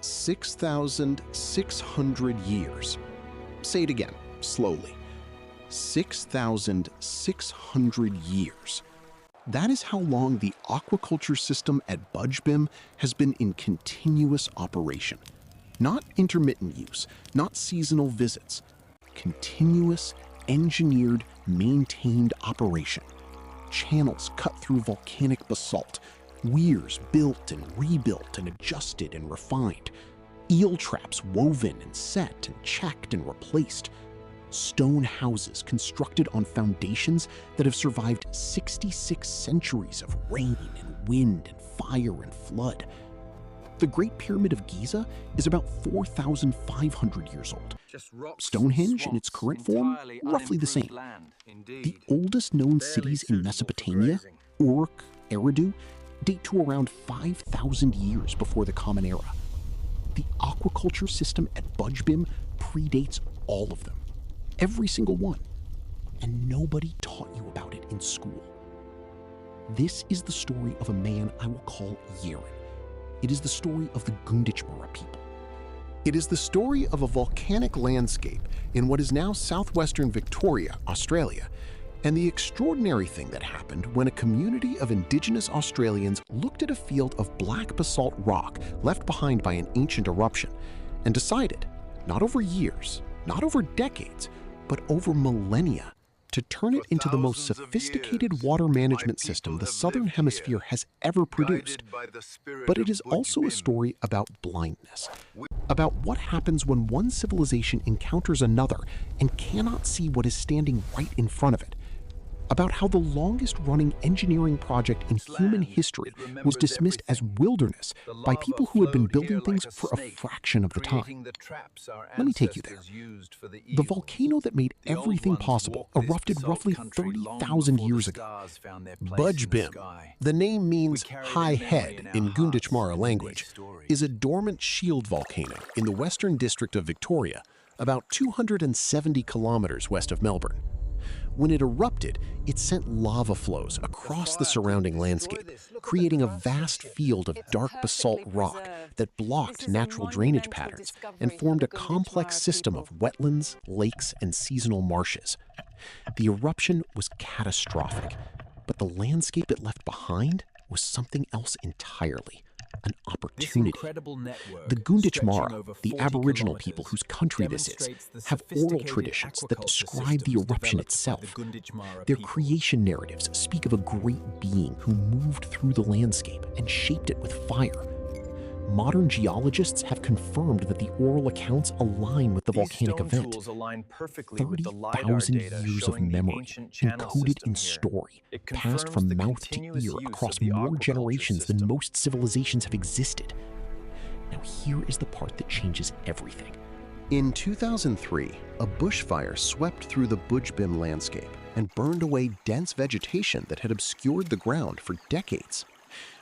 6,600 years. Say it again, slowly. 6,600 years. That is how long the aquaculture system at Budj Bim has been in continuous operation. Not intermittent use, not seasonal visits. Continuous, engineered, maintained operation. Channels cut through volcanic basalt, weirs built and rebuilt and adjusted and refined, eel traps woven and set and checked and replaced, stone houses constructed on foundations that have survived 66 centuries of rain and wind and fire and flood. The Great Pyramid of Giza is about 4,500 years old. Stonehenge, in its current form, roughly the same. The oldest known cities in Mesopotamia, Uruk, Eridu, date to around 5,000 years before the Common Era. The aquaculture system at Budj Bim predates all of them. Every single one. And nobody taught you about it in school. This is the story of a man I will call Yeren. It is the story of the Gunditjmara people. It is the story of a volcanic landscape in what is now southwestern Victoria, Australia, and the extraordinary thing that happened when a community of indigenous Australians looked at a field of black basalt rock left behind by an ancient eruption and decided, not over years, not over decades, but over millennia, to turn it into the most sophisticated water management system the Southern Hemisphere has ever produced. But it is also a story about blindness, about what happens when one civilization encounters another and cannot see what is standing right in front of it, about how the longest-running engineering project in human history was dismissed as wilderness by people who had been building things for a fraction of the time. Let me take you there. The volcano that made everything possible erupted roughly 30,000 years ago. Budj Bim, the name means high head in Gunditjmara language, is a dormant shield volcano in the western district of Victoria, about 270 kilometers west of Melbourne. When it erupted, it sent lava flows across the surrounding landscape, creating a vast field of dark basalt rock that blocked natural drainage patterns and formed a complex system of wetlands, lakes, and seasonal marshes. The eruption was catastrophic, but the landscape it left behind was something else entirely. An opportunity. The Gunditjmara, the Aboriginal people whose country this is, have oral traditions that describe the eruption itself. Their creation narratives speak of a great being who moved through the landscape and shaped it with fire. Modern geologists have confirmed that the oral accounts align with the volcanic event. 30,000 years of memory, encoded in story, passed from mouth to ear across more generations than most civilizations have existed. Now here is the part that changes everything. In 2003, a bushfire swept through the Budj Bim landscape and burned away dense vegetation that had obscured the ground for decades.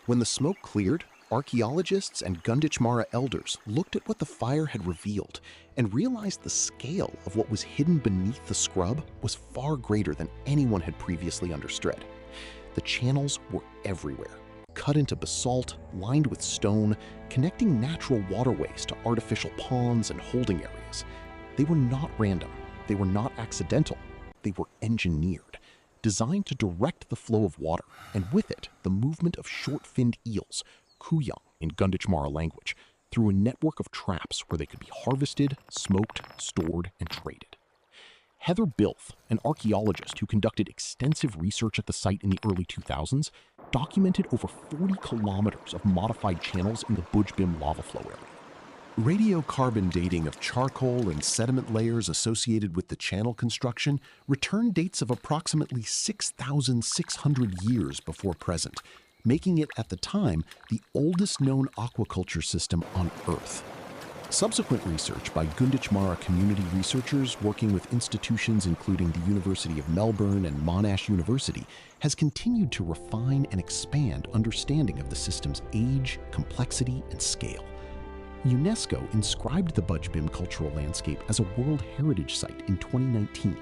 When the smoke cleared, archaeologists and Gunditjmara elders looked at what the fire had revealed and realized the scale of what was hidden beneath the scrub was far greater than anyone had previously understood. The channels were everywhere, cut into basalt, lined with stone, connecting natural waterways to artificial ponds and holding areas. They were not random, they were not accidental, they were engineered, designed to direct the flow of water, and with it, the movement of short-finned eels, kuyang in Gunditjmara language, through a network of traps where they could be harvested, smoked, stored, and traded. Heather Bilth, an archaeologist who conducted extensive research at the site in the early 2000s, documented over 40 kilometers of modified channels in the Budj Bim lava flow area. Radiocarbon dating of charcoal and sediment layers associated with the channel construction return dates of approximately 6,600 years before present, making it at the time the oldest known aquaculture system on Earth. Subsequent research by Gunditjmara community researchers working with institutions including the University of Melbourne and Monash University has continued to refine and expand understanding of the system's age, complexity, and scale. UNESCO inscribed the Budj Bim cultural landscape as a World Heritage Site in 2019,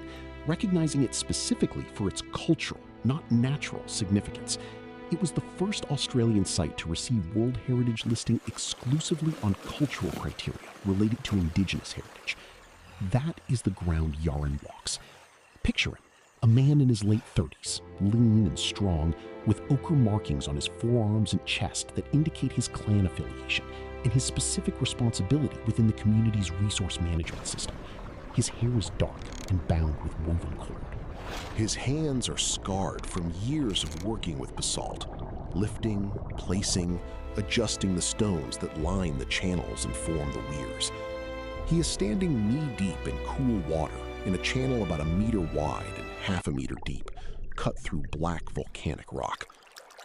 recognizing it specifically for its cultural, not natural, significance. It was the first Australian site to receive World Heritage listing exclusively on cultural criteria related to Indigenous heritage. That is the ground Yaren walks. Picture him, a man in his late 30s, lean and strong, with ochre markings on his forearms and chest that indicate his clan affiliation and his specific responsibility within the community's resource management system. His hair is dark and bound with woven cord. His hands are scarred from years of working with basalt, lifting, placing, adjusting the stones that line the channels and form the weirs. He is standing knee-deep in cool water in a channel about 1 meter wide and half a meter deep, cut through black volcanic rock.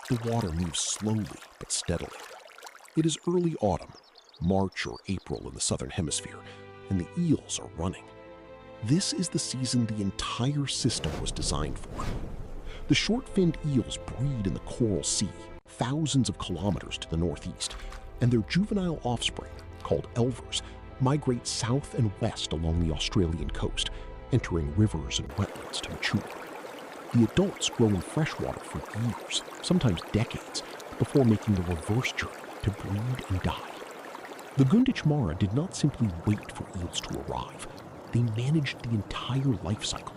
The water moves slowly but steadily. It is early autumn, March or April in the southern hemisphere, and the eels are running. This is the season the entire system was designed for. The short-finned eels breed in the Coral Sea, thousands of kilometers to the northeast, and their juvenile offspring, called elvers, migrate south and west along the Australian coast, entering rivers and wetlands to mature. The adults grow in freshwater for years, sometimes decades, before making the reverse journey to breed and die. The Gunditjmara did not simply wait for eels to arrive. They managed the entire life cycle.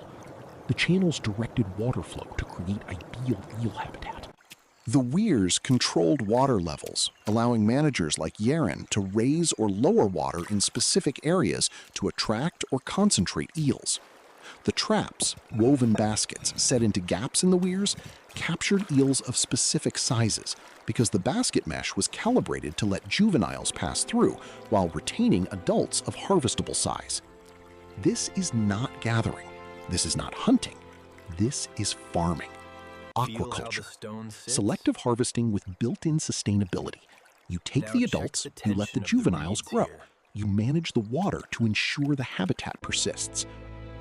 The channels directed water flow to create ideal eel habitat. The weirs controlled water levels, allowing managers like Yaren to raise or lower water in specific areas to attract or concentrate eels. The traps, woven baskets set into gaps in the weirs, captured eels of specific sizes because the basket mesh was calibrated to let juveniles pass through while retaining adults of harvestable size. This is not gathering. This is not hunting. This is farming. Aquaculture. Selective harvesting with built-in sustainability. You take the adults, you let the juveniles grow. You manage the water to ensure the habitat persists.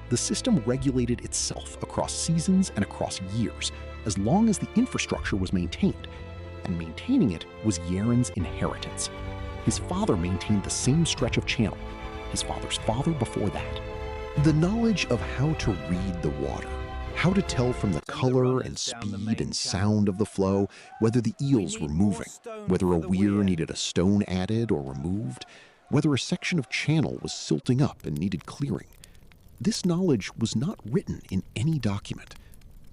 The system regulated itself across seasons and across years, as long as the infrastructure was maintained. And maintaining it was Yaren's inheritance. His father maintained the same stretch of channel. His father's father before that. The knowledge of how to read the water, how to tell from the color and speed and sound of the flow whether the eels were moving, whether a weir needed a stone added or removed, whether a section of channel was silting up and needed clearing. This knowledge was not written in any document.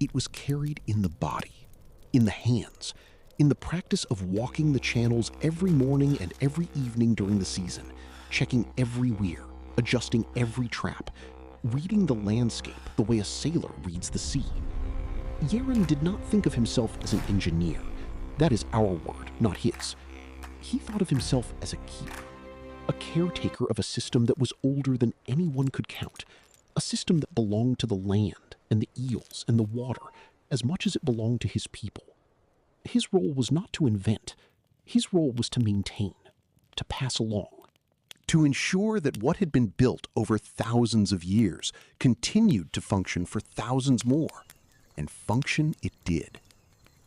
It was carried in the body, in the hands, in the practice of walking the channels every morning and every evening during the season, checking every weir, adjusting every trap, reading the landscape the way a sailor reads the sea. Yaren did not think of himself as an engineer. That is our word, not his. He thought of himself as a keeper, a caretaker of a system that was older than anyone could count, a system that belonged to the land and the eels and the water as much as it belonged to his people. His role was not to invent. His role was to maintain, to pass along, to ensure that what had been built over thousands of years continued to function for thousands more. And function it did.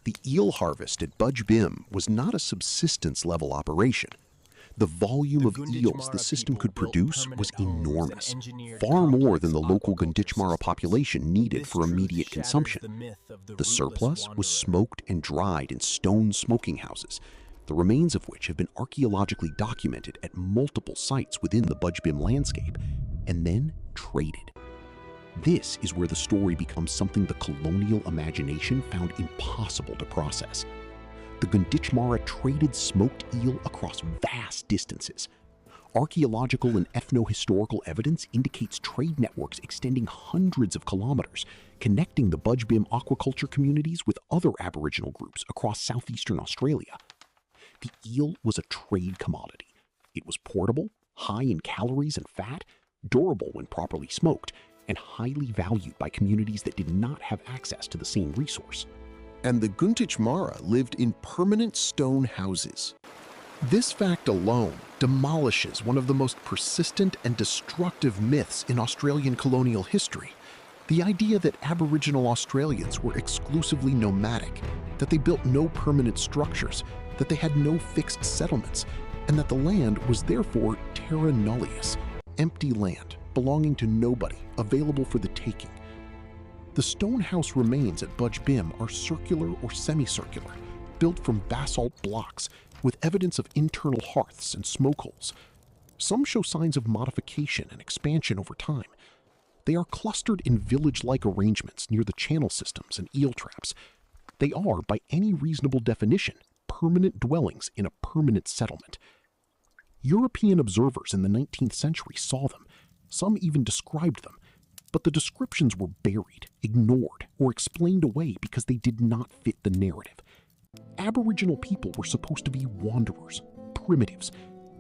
The eel harvest at Budj Bim was not a subsistence-level operation. The volume of eels the system could produce was enormous, far more than the local Gunditjmara population needed for immediate consumption. The surplus was smoked and dried in stone smoking houses, the remains of which have been archaeologically documented at multiple sites within the Budj Bim landscape, and then traded. This is where the story becomes something the colonial imagination found impossible to process. The Gunditjmara traded smoked eel across vast distances. Archaeological and ethno-historical evidence indicates trade networks extending hundreds of kilometers, connecting the Budj Bim aquaculture communities with other Aboriginal groups across southeastern Australia. The eel was a trade commodity. It was portable, high in calories and fat, durable when properly smoked, and highly valued by communities that did not have access to the same resource. And the Gunditjmara lived in permanent stone houses. This fact alone demolishes one of the most persistent and destructive myths in Australian colonial history. The idea that Aboriginal Australians were exclusively nomadic, that they built no permanent structures, that they had no fixed settlements, and that the land was therefore terra nullius, empty land belonging to nobody, available for the taking. The stone house remains at Budj Bim are circular or semicircular, built from basalt blocks with evidence of internal hearths and smoke holes. Some show signs of modification and expansion over time. They are clustered in village-like arrangements near the channel systems and eel traps. They are, by any reasonable definition, permanent dwellings in a permanent settlement. European observers in the 19th century saw them. Some even described them. But the descriptions were buried, ignored, or explained away because they did not fit the narrative. Aboriginal people were supposed to be wanderers, primitives,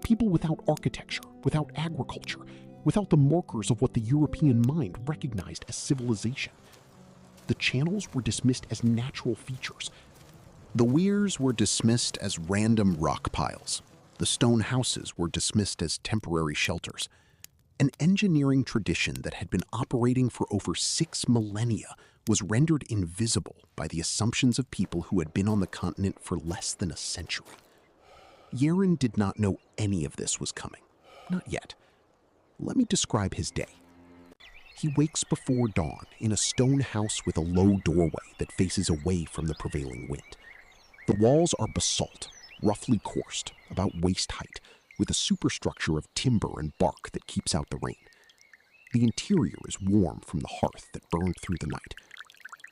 people without architecture, without agriculture, without the markers of what the European mind recognized as civilization. The channels were dismissed as natural features. The weirs were dismissed as random rock piles. The stone houses were dismissed as temporary shelters. An engineering tradition that had been operating for over 6 millennia was rendered invisible by the assumptions of people who had been on the continent for less than a century. Yeren did not know any of this was coming. Not yet. Let me describe his day. He wakes before dawn in a stone house with a low doorway that faces away from the prevailing wind. The walls are basalt, roughly coursed, about waist height, with a superstructure of timber and bark that keeps out the rain. The interior is warm from the hearth that burned through the night.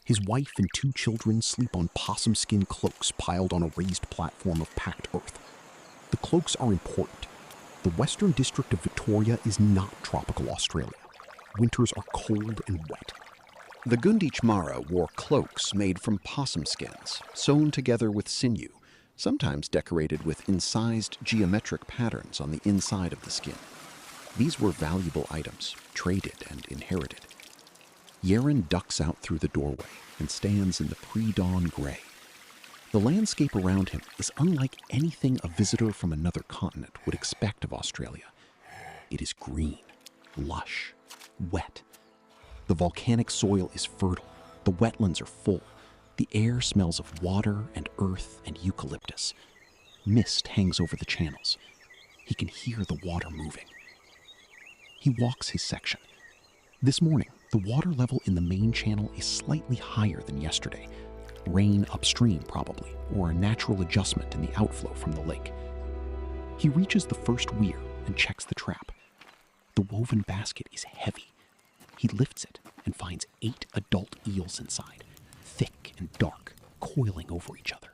His wife and 2 children sleep on possum skin cloaks piled on a raised platform of packed earth. The cloaks are important. The Western District of Victoria is not tropical Australia. Winters are cold and wet. The Gunditjmara wore cloaks made from possum skins, sewn together with sinew, sometimes decorated with incised geometric patterns on the inside of the skin. These were valuable items, traded and inherited. Yeren ducks out through the doorway and stands in the pre-dawn gray. The landscape around him is unlike anything a visitor from another continent would expect of Australia. It is green, lush, wet. The volcanic soil is fertile. The wetlands are full. The air smells of water and earth and eucalyptus. Mist hangs over the channels. He can hear the water moving. He walks his section. This morning, the water level in the main channel is slightly higher than yesterday. Rain upstream, probably, or a natural adjustment in the outflow from the lake. He reaches the first weir and checks the trap. The woven basket is heavy. He lifts it and finds 8 adult eels inside, thick and dark, coiling over each other.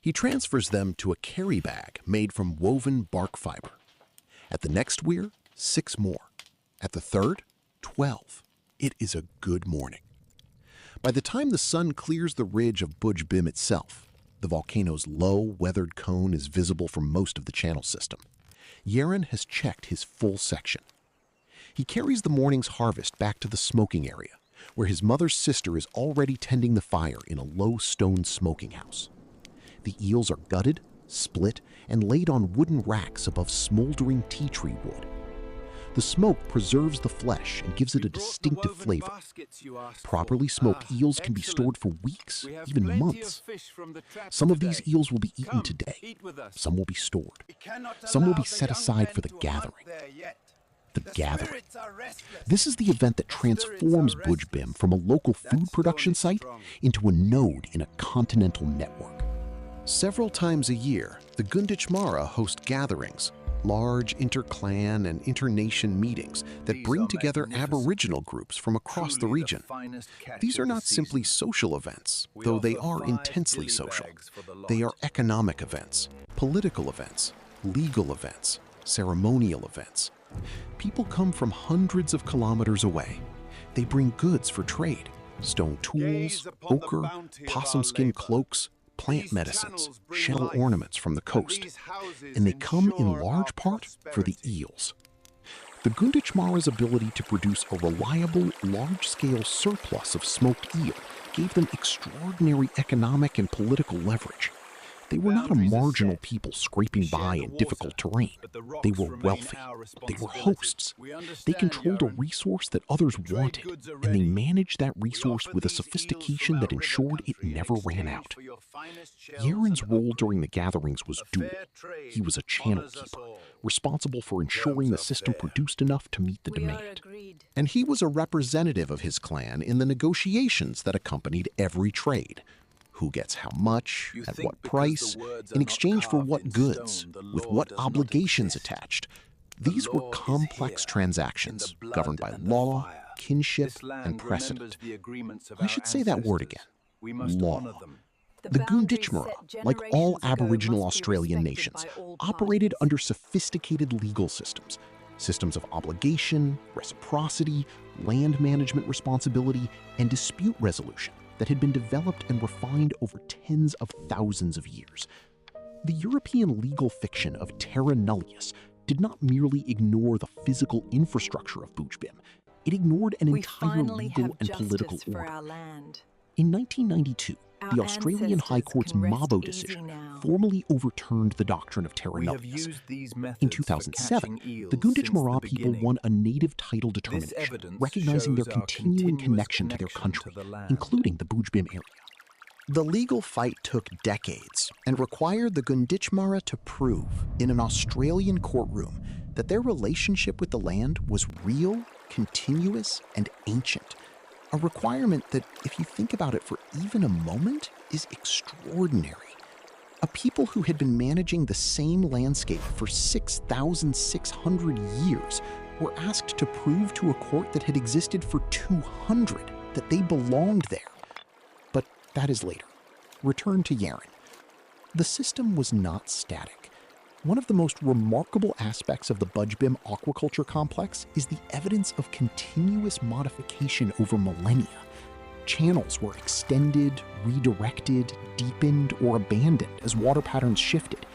He transfers them to a carry bag made from woven bark fiber. At the next weir, 6 more. At the third, 12. It is a good morning. By the time the sun clears the ridge of Budj Bim itself, the volcano's low, weathered cone is visible from most of the channel system. Yeren has checked his full section. He carries the morning's harvest back to the smoking area, where his mother's sister is already tending the fire in a low stone smoking house. The eels are gutted, split, and laid on wooden racks above smoldering tea tree wood. The smoke preserves the flesh and gives it a distinctive flavor. Properly smoked eels can be stored for weeks, even months. Some of these eels will be eaten today. Some will be stored. Some will be set aside for the gathering. The gathering. This is the event that transforms Budj Bim from a local food production site into a node in a continental network. Several times a year, the Gunditjmara host gatherings, large inter-clan and inter-nation meetings that bring together Aboriginal groups from across the region. These are not simply social events, though they are intensely social. They are economic events, political events, legal events, ceremonial events. People come from hundreds of kilometers away. They bring goods for trade, stone tools, ochre, possum skin cloaks, plant medicines, shell ornaments from the coast, and they come in large part for the eels. The Gunditjmara's ability to produce a reliable, large-scale surplus of smoked eel gave them extraordinary economic and political leverage. They were not a marginal people scraping by in difficult terrain. They were wealthy. They were hosts. They controlled a resource that others wanted, and they managed that resource with a sophistication that ensured it never ran out. Yeren's role during the gatherings was dual. He was a channel keeper, responsible for ensuring the system produced enough to meet the demand. And he was a representative of his clan in the negotiations that accompanied every trade. Who gets how much, at what price, in exchange for what goods, with what obligations attached. These were complex transactions governed by law, kinship, and precedent. I should say that word again. Law. The Gunditjmara, like all Aboriginal Australian nations, operated under sophisticated legal systems. Systems of obligation, reciprocity, land management responsibility, and dispute resolution that had been developed and refined over tens of thousands of years. The European legal fiction of terra nullius did not merely ignore the physical infrastructure of Budj Bim. It ignored an entire legal and political order. In 1992, the Australian High Court's Mabo decision formally overturned the doctrine of terra nullius. In 2007, the Gunditjmara people won a native title determination, recognizing their continuing connection to their country, including the Budj Bim area. The legal fight took decades and required the Gunditjmara to prove in an Australian courtroom that their relationship with the land was real, continuous, and ancient. A requirement that, if you think about it for even a moment, is extraordinary. A people who had been managing the same landscape for 6,600 years were asked to prove to a court that had existed for 200 that they belonged there. But that is later. Return to Yeren. The system was not static. One of the most remarkable aspects of the Budj Bim aquaculture complex is the evidence of continuous modification over millennia. Channels were extended, redirected, deepened, or abandoned as water patterns shifted.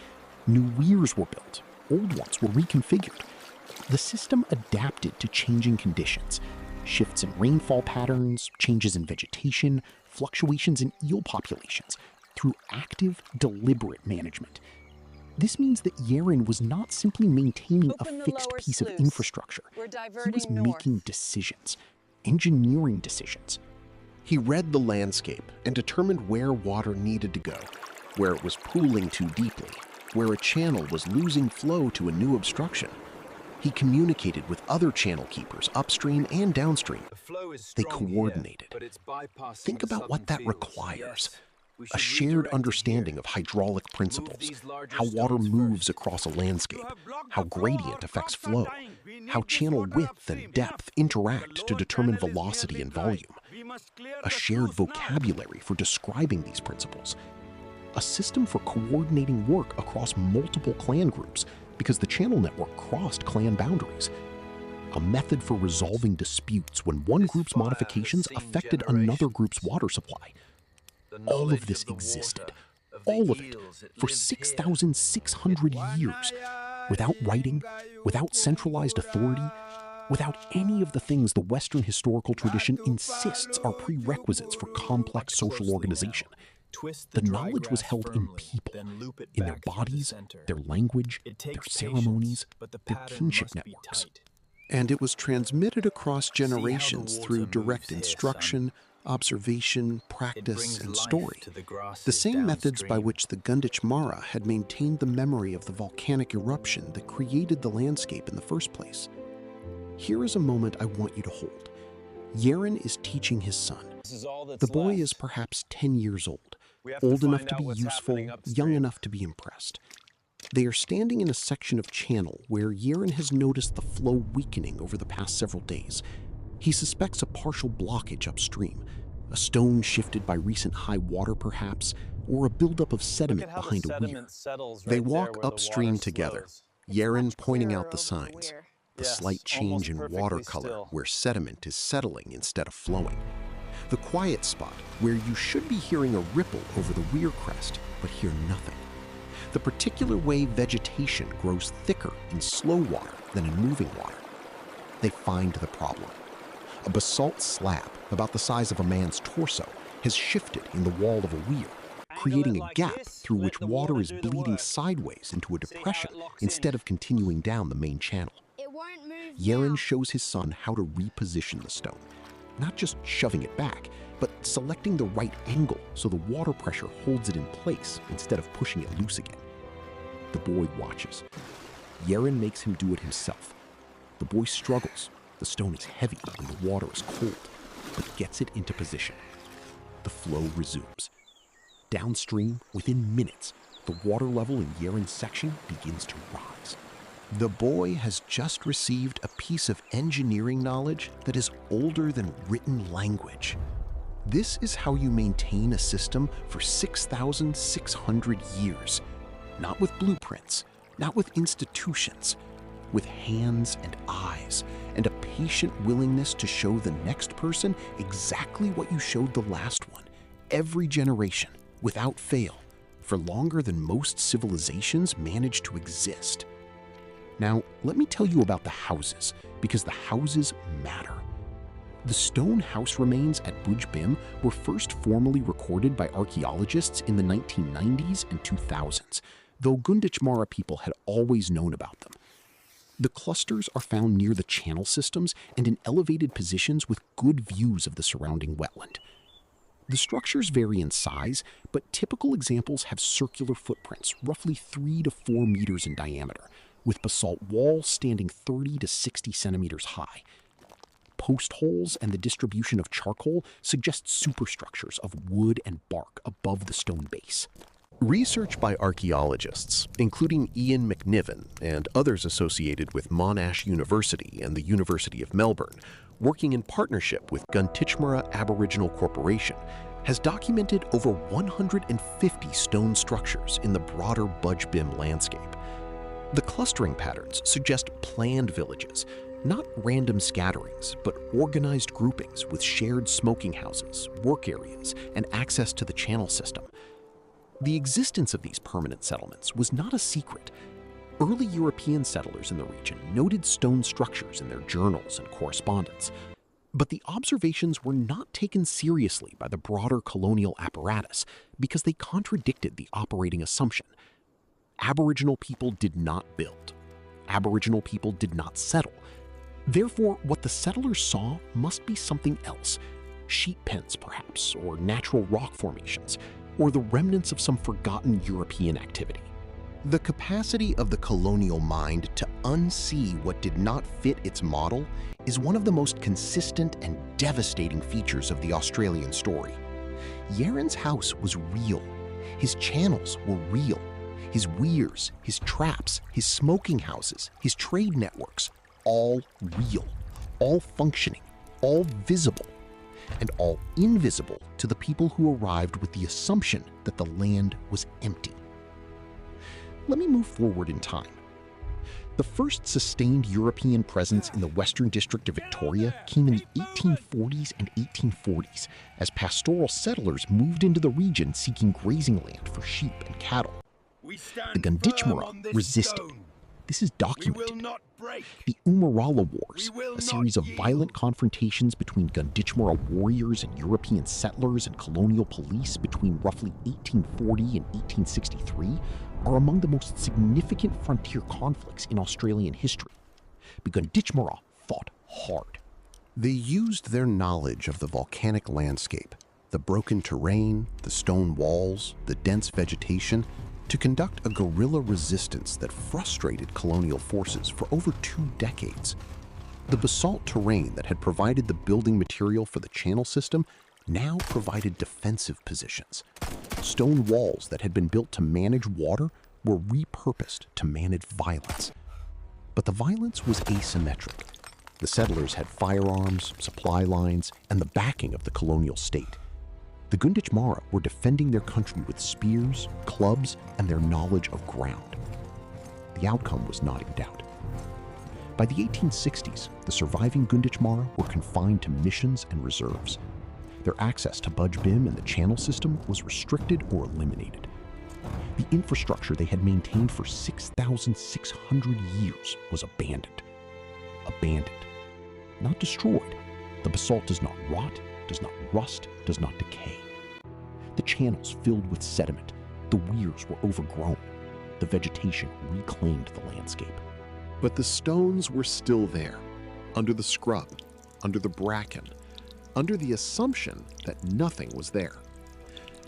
New weirs were built, old ones were reconfigured. The system adapted to changing conditions. Shifts in rainfall patterns, changes in vegetation, fluctuations in eel populations, through active, deliberate management. This means that Yeren was not simply maintaining a fixed piece of infrastructure. He was making decisions, engineering decisions. He read the landscape and determined where water needed to go, where it was pooling too deeply, where a channel was losing flow to a new obstruction. He communicated with other channel keepers upstream and downstream. They coordinated. Think about what that requires. A shared understanding of hydraulic principles, how water moves across a landscape, how gradient affects flow, how channel width and depth interact to determine velocity and volume. A shared vocabulary for describing these principles. A system for coordinating work across multiple clan groups because the channel network crossed clan boundaries. A method for resolving disputes when one group's modifications affected another group's water supply. All of this existed, all of it, for 6,600 years, without writing, without centralized authority, without any of the things the Western historical tradition insists are prerequisites for complex social organization. The knowledge was held in people, in their bodies, their language, their ceremonies, their kinship networks. And it was transmitted across generations through direct instruction, observation, practice, and story. The same methods by which the Gunditjmara had maintained the memory of the volcanic eruption that created the landscape in the first place. Here is a moment I want you to hold. Yeren is teaching his son. The boy is perhaps 10 years old enough to be useful, young enough to be impressed. They are standing in a section of channel where Yeren has noticed the flow weakening over the past several days. He suspects a partial blockage upstream, a stone shifted by recent high water perhaps, or a buildup of sediment behind a weir. They walk upstream together, Yeren pointing out the signs, the slight change in water color where sediment is settling instead of flowing. The quiet spot where you should be hearing a ripple over the weir crest, but hear nothing. The particular way vegetation grows thicker in slow water than in moving water. They find the problem. A basalt slab, about the size of a man's torso, has shifted in the wall of a weir, creating a gap through which water is bleeding sideways into a depression instead of continuing down the main channel. Yeren shows his son how to reposition the stone, not just shoving it back, but selecting the right angle so the water pressure holds it in place instead of pushing it loose again. The boy watches. Yeren makes him do it himself. The boy struggles. The stone is heavy and the water is cold, but gets it into position. The flow resumes. Downstream, within minutes, the water level in Yaren's section begins to rise. The boy has just received a piece of engineering knowledge that is older than written language. This is how you maintain a system for 6,600 years. Not with blueprints, not with institutions, with hands and eyes, and a patient willingness to show the next person exactly what you showed the last one, every generation, without fail, for longer than most civilizations manage to exist. Now, let me tell you about the houses, because the houses matter. The stone house remains at Budj Bim were first formally recorded by archaeologists in the 1990s and 2000s, though Gunditjmara people had always known about them. The clusters are found near the channel systems and in elevated positions with good views of the surrounding wetland. The structures vary in size, but typical examples have circular footprints, roughly 3 to 4 meters in diameter, with basalt walls standing 30 to 60 centimeters high. Post holes and the distribution of charcoal suggest superstructures of wood and bark above the stone base. Research by archaeologists, including Ian McNiven and others associated with Monash University and the University of Melbourne, working in partnership with Gunditjmara Aboriginal Corporation, has documented over 150 stone structures in the broader Budj Bim landscape. The clustering patterns suggest planned villages, not random scatterings, but organized groupings with shared smoking houses, work areas, and access to the channel system. The existence of these permanent settlements was not a secret. Early European settlers in the region noted stone structures in their journals and correspondence, but the observations were not taken seriously by the broader colonial apparatus because they contradicted the operating assumption. Aboriginal people did not build. Aboriginal people did not settle. Therefore, what the settlers saw must be something else. Sheep pens, perhaps, or natural rock formations, or the remnants of some forgotten European activity. The capacity of the colonial mind to unsee what did not fit its model is one of the most consistent and devastating features of the Australian story. Yaren's house was real. His channels were real. His weirs, his traps, his smoking houses, his trade networks, all real, all functioning, all visible, and all invisible to the people who arrived with the assumption that the land was empty. Let me move forward in time. The first sustained European presence in the Western District of Victoria came in the 1840s and 1840s as pastoral settlers moved into the region seeking grazing land for sheep and cattle. The Gunditjmara resisted. This is documented. The Umarala Wars, a series of violent confrontations between Gunditjmara warriors and European settlers and colonial police between roughly 1840 and 1863, are among the most significant frontier conflicts in Australian history. The Gunditjmara fought hard. They used their knowledge of the volcanic landscape, the broken terrain, the stone walls, the dense vegetation, to conduct a guerrilla resistance that frustrated colonial forces for over 2 decades. The basalt terrain that had provided the building material for the channel system now provided defensive positions. Stone walls that had been built to manage water were repurposed to manage violence. But the violence was asymmetric. The settlers had firearms, supply lines, and the backing of the colonial state. The Gunditjmara were defending their country with spears, clubs, and their knowledge of ground. The outcome was not in doubt. By the 1860s, the surviving Gunditjmara were confined to missions and reserves. Their access to Budj Bim and the channel system was restricted or eliminated. The infrastructure they had maintained for 6,600 years was abandoned. Abandoned. Not destroyed. The basalt does not rot, does not rust, does not decay. The channels filled with sediment, the weirs were overgrown, the vegetation reclaimed the landscape. But the stones were still there, under the scrub, under the bracken, under the assumption that nothing was there.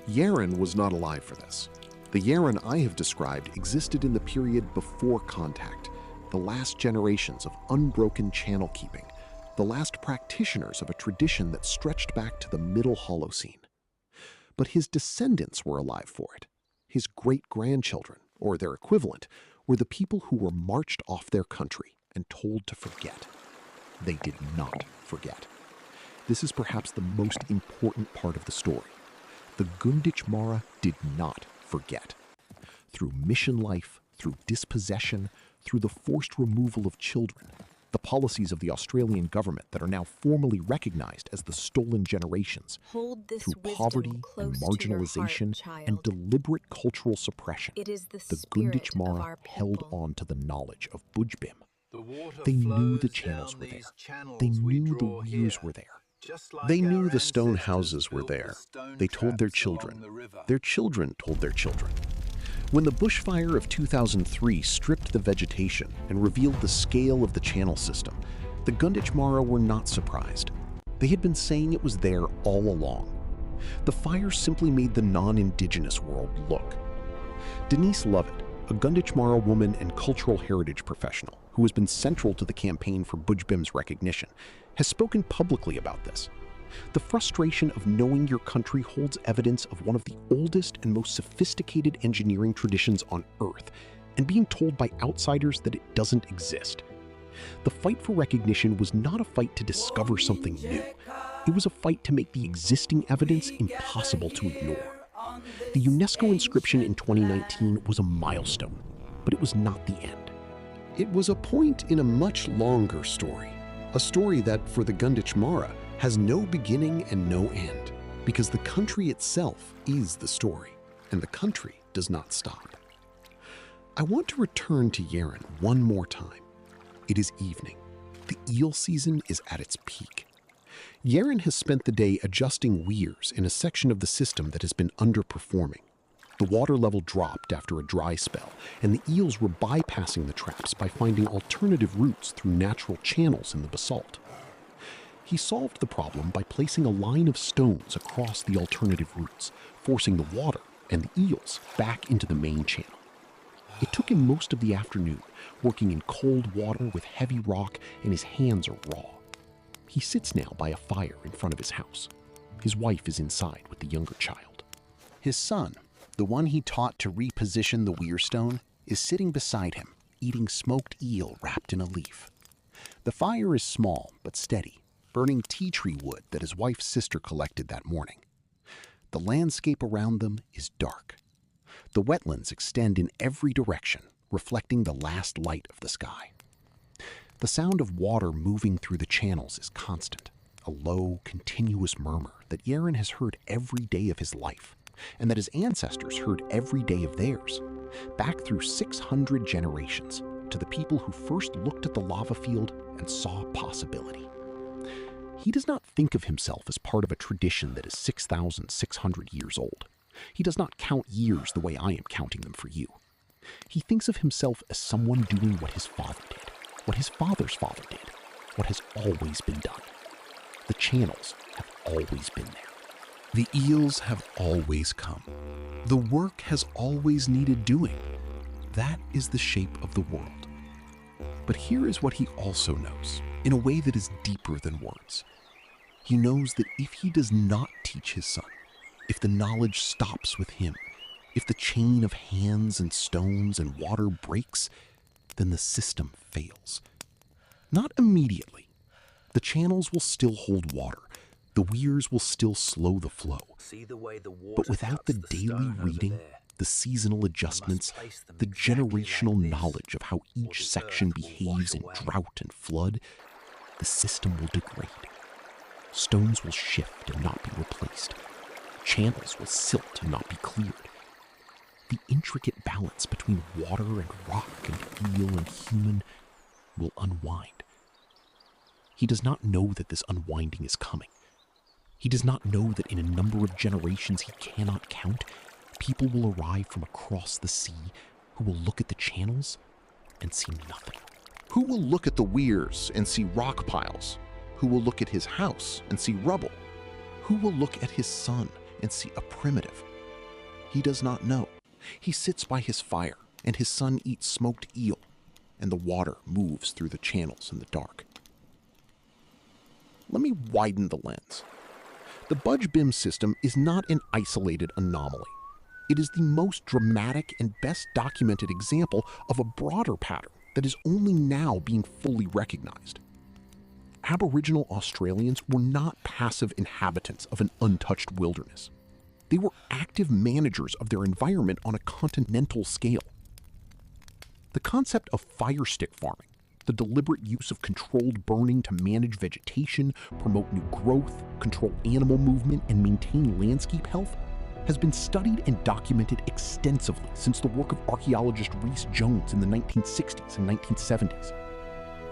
Yaren was not alive for this. The Yaren I have described existed in the period before contact, the last generations of unbroken channel keeping, the last practitioners of a tradition that stretched back to the Middle Holocene. but his descendants were alive for it. His great-grandchildren, or their equivalent, were the people who were marched off their country and told to forget. They did not forget. This is perhaps the most important part of the story. The Gunditjmara did not forget. Through mission life, through dispossession, through the forced removal of children, the policies of the Australian government that are now formally recognized as the stolen generations, Hold this through wisdom poverty and close to your marginalization heart, and child. deliberate cultural suppression, It is the the spirit of Gunditjmara our held people. on to the knowledge of Budj Bim. The water They knew the flows channels down were there. these channels They we knew the draw weirs here, were there. just like They knew our the stone ancestors houses were built the there. stone They told their traps along children. the river. Their children told their children. When the bushfire of 2003 stripped the vegetation and revealed the scale of the channel system, the Gunditjmara were not surprised. They had been saying it was there all along. The fire simply made the non-indigenous world look. Denise Lovett, a Gunditjmara woman and cultural heritage professional who has been central to the campaign for Budj Bim's recognition, has spoken publicly about this. The frustration of knowing your country holds evidence of one of the oldest and most sophisticated engineering traditions on Earth, and being told by outsiders that it doesn't exist. The fight for recognition was not a fight to discover something new. It was a fight to make the existing evidence impossible to ignore. The UNESCO inscription in 2019 was a milestone, but it was not the end. It was a point in a much longer story, a story that, for the Gunditjmara, has no beginning and no end, because the country itself is the story, and the country does not stop. I want to return to Yeren one more time. It is evening. The eel season is at its peak. Yeren has spent the day adjusting weirs in a section of the system that has been underperforming. The water level dropped after a dry spell, and the eels were bypassing the traps by finding alternative routes through natural channels in the basalt. He solved the problem by placing a line of stones across the alternative routes, forcing the water and the eels back into the main channel. It took him most of the afternoon, working in cold water with heavy rock, and his hands are raw. He sits now by a fire in front of his house. His wife is inside with the younger child. His son, the one he taught to reposition the weir stone, is sitting beside him, eating smoked eel wrapped in a leaf. The fire is small but steady, burning tea tree wood that his wife's sister collected that morning. The landscape around them is dark. The wetlands extend in every direction, reflecting the last light of the sky. The sound of water moving through the channels is constant, a low, continuous murmur that Yeren has heard every day of his life, and that his ancestors heard every day of theirs, back through 600 generations, to the people who first looked at the lava field and saw possibility. He does not think of himself as part of a tradition that is 6,600 years old. He does not count years the way I am counting them for you. He thinks of himself as someone doing what his father did, what his father's father did, what has always been done. The channels have always been there. The eels have always come. The work has always needed doing. That is the shape of the world. But here is what he also knows, in a way that is deeper than words. He knows that if he does not teach his son, if the knowledge stops with him, if the chain of hands and stones and water breaks, then the system fails. Not immediately. The channels will still hold water. The weirs will still slow the flow. But without the daily reading, the seasonal adjustments, the generational knowledge of how each section behaves in drought and flood, the system will degrade. Stones will shift and not be replaced. Channels will silt and not be cleared. The intricate balance between water and rock and eel and human will unwind. He does not know that this unwinding is coming. He does not know that in a number of generations he cannot count, people will arrive from across the sea who will look at the channels and see nothing. Who will look at the weirs and see rock piles? Who will look at his house and see rubble? Who will look at his son and see a primitive? He does not know. He sits by his fire, and his son eats smoked eel, and the water moves through the channels in the dark. Let me widen the lens. The Budj Bim system is not an isolated anomaly. It is the most dramatic and best documented example of a broader pattern that is only now being fully recognized. Aboriginal Australians were not passive inhabitants of an untouched wilderness. They were active managers of their environment on a continental scale. The concept of fire stick farming, the deliberate use of controlled burning to manage vegetation, promote new growth, control animal movement, and maintain landscape health, has been studied and documented extensively since the work of archaeologist Rhys Jones in the 1960s and 1970s.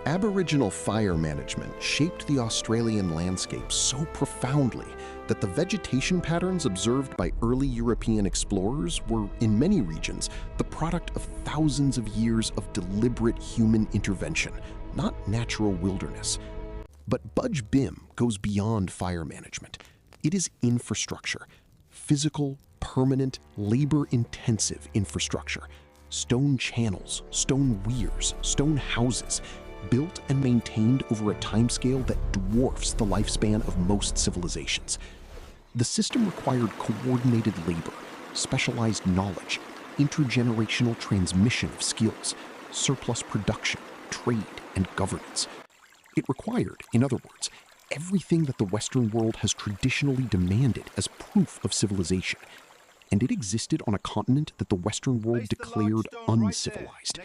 Aboriginal fire management shaped the Australian landscape so profoundly that the vegetation patterns observed by early European explorers were, in many regions, the product of thousands of years of deliberate human intervention, not natural wilderness. But Budj Bim goes beyond fire management. It is infrastructure, physical, permanent, labor-intensive infrastructure. Stone channels, stone weirs, stone houses, built and maintained over a timescale that dwarfs the lifespan of most civilizations. The system required coordinated labor, specialized knowledge, intergenerational transmission of skills, surplus production, trade, and governance. It required, in other words, everything that the Western world has traditionally demanded as proof of civilization. And it existed on a continent that the Western world declared uncivilized.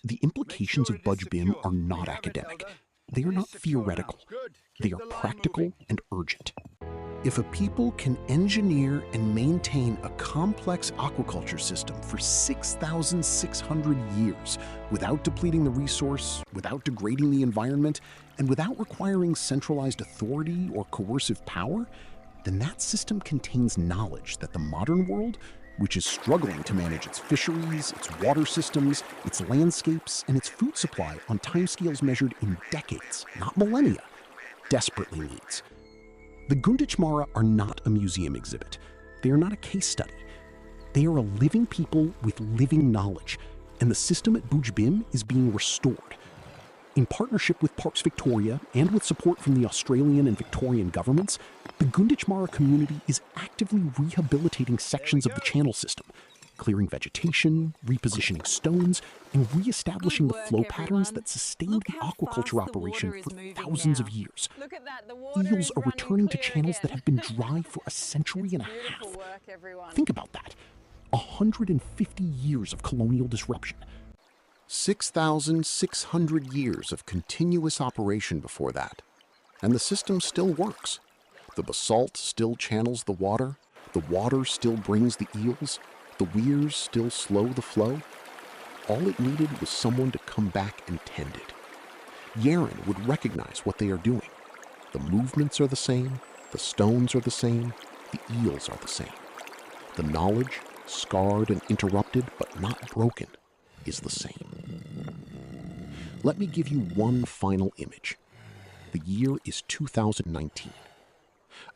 The implications of Budj Bim are not academic. They are not theoretical. They are practical and urgent. If a people can engineer and maintain a complex aquaculture system for 6,600 years without depleting the resource, without degrading the environment, and without requiring centralized authority or coercive power, then that system contains knowledge that the modern world, which is struggling to manage its fisheries, its water systems, its landscapes, and its food supply on timescales measured in decades, not millennia, desperately needs. The Gunditjmara are not a museum exhibit. They are not a case study. They are a living people with living knowledge, and the system at Budj Bim is being restored. In partnership with Parks Victoria and with support from the Australian and Victorian governments, the Gunditjmara community is actively rehabilitating sections of the channel system, clearing vegetation, repositioning stones, and re-establishing the flow patterns that sustained the aquaculture operation for thousands of years. Eels are returning to channels that have been dry for a century and a half. Think about that. 150 years of colonial disruption. 6,600 years of continuous operation before that. And the system still works. The basalt still channels the water still brings the eels, the weirs still slow the flow. All it needed was someone to come back and tend it. Yeren would recognize what they are doing. The movements are the same, the stones are the same, the eels are the same. The knowledge, scarred and interrupted but not broken, is the same. Let me give you one final image. The year is 2019.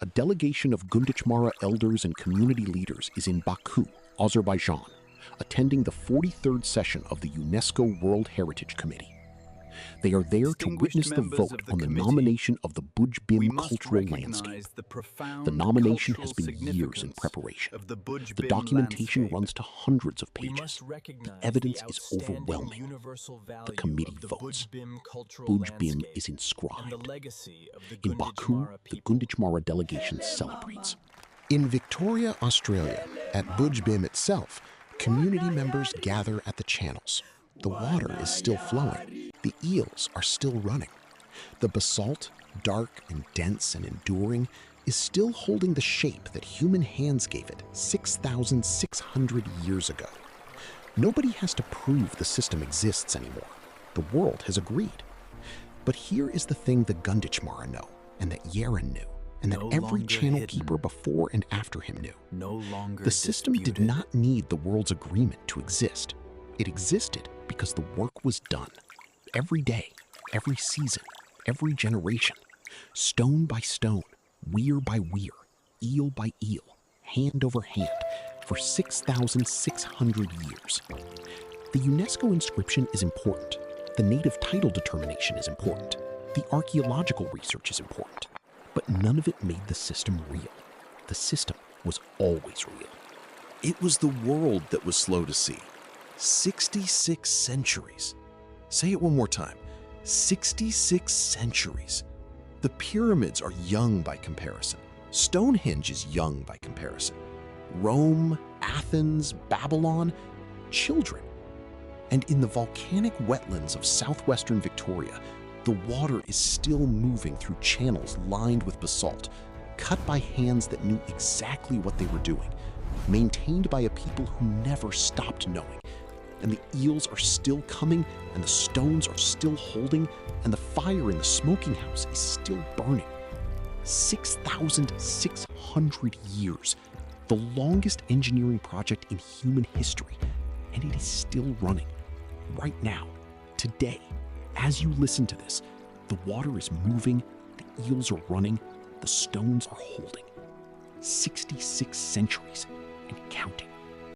A delegation of Gunditjmara elders and community leaders is in Baku, Azerbaijan, attending the 43rd session of the UNESCO World Heritage Committee. They are there to witness the vote on the nomination of the Budj Bim cultural landscape. The nomination has been years in preparation. The documentation runs to hundreds of pages. The evidence is overwhelming. The committee votes. Budj Bim is inscribed. In Baku, the Gunditjmara delegation celebrates. In Victoria, Australia, at Budj Bim itself, community members gather at the channels. The water is still flowing. The eels are still running. The basalt, dark and dense and enduring, is still holding the shape that human hands gave it 6,600 years ago. Nobody has to prove the system exists anymore. The world has agreed. But here is the thing the Gunditjmara know, and that Yeren knew, and that every channel keeper before and after him knew. The system did not need the world's agreement to exist. It existed because the work was done. Every day, every season, every generation, stone by stone, weir by weir, eel by eel, hand over hand, for 6,600 years. The UNESCO inscription is important. The native title determination is important. The archaeological research is important. But none of it made the system real. The system was always real. It was the world that was slow to see. 66 centuries. Say it one more time. 66 centuries. The pyramids are young by comparison. Stonehenge is young by comparison. Rome, Athens, Babylon, children. And in the volcanic wetlands of southwestern Victoria, the water is still moving through channels lined with basalt, cut by hands that knew exactly what they were doing, maintained by a people who never stopped knowing. And the eels are still coming, and the stones are still holding, and the fire in the smoking house is still burning. 6,600 years, the longest engineering project in human history, and it is still running. Right now, today, as you listen to this, the water is moving, the eels are running, the stones are holding. 66 centuries and counting.